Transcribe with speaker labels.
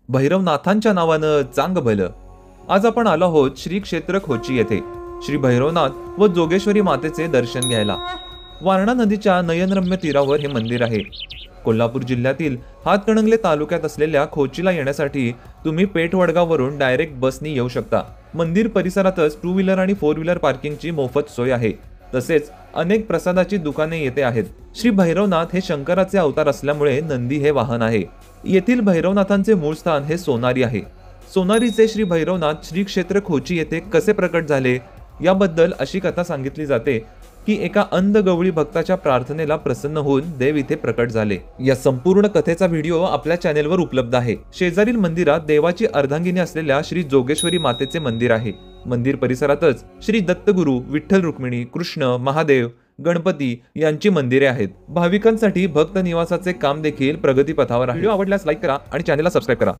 Speaker 1: भैरवनाथांच्या नावानं चांग भलं. आज आपण आलो आहोत श्री क्षेत्र खोची येथे श्री भैरवनाथ व जोगेश्वरी मातेचे दर्शन घ्यायला. वारणा नदीच्या नयनरम्य तीरावर हे मंदिर आहे. कोल्हापूर जिल्ह्यातील हातकणंगले तालुक्यात असलेल्या खोचीला येण्यासाठी तुम्ही पेठवडगाववरून डायरेक्ट बसनी येऊ शकता. मंदिर परिसरातच 2 व्हीलर आणि 4 व्हीलर पार्किंगची मोफत सोय आहे. तसेच अनेक प्रसादाची दुकाने येथे आहेत. श्री भैरवनाथ हे शंकराचे अवतार असल्यामुळे नंदी हे वाहन आहे. येथील भैरवनाथांचे मूळ स्थान हे सोनारी आहे. सोनारीचे श्री भैरवनाथ श्री क्षेत्र खोची येथे कसे प्रकट झाले याबद्दल अशी कथा सांगितली जाते की एका अंध गवळी भक्ताच्या प्रार्थनेला प्रसन्न होऊन देव इथे प्रकट झाले. या संपूर्ण कथेचा व्हिडिओ आपल्या चॅनेलवर उपलब्ध आहे. शेजारील मंदिरात देवाची अर्धांगिनी असलेल्या श्री जोगेश्वरी मातेचे मंदिर आहे. मंदिर परिसरातच श्री दत्तगुरु, विठ्ठल रुक्मिणी, कृष्ण, महादेव, गणपती यांची मंदिरे आहेत. भाविकांसाठी भक्त निवासाचे काम देखील प्रगतीपथावर आहे. व्हिडिओ आवडल्यास लाईक करा आणि चॅनेलला सबस्क्राईब करा.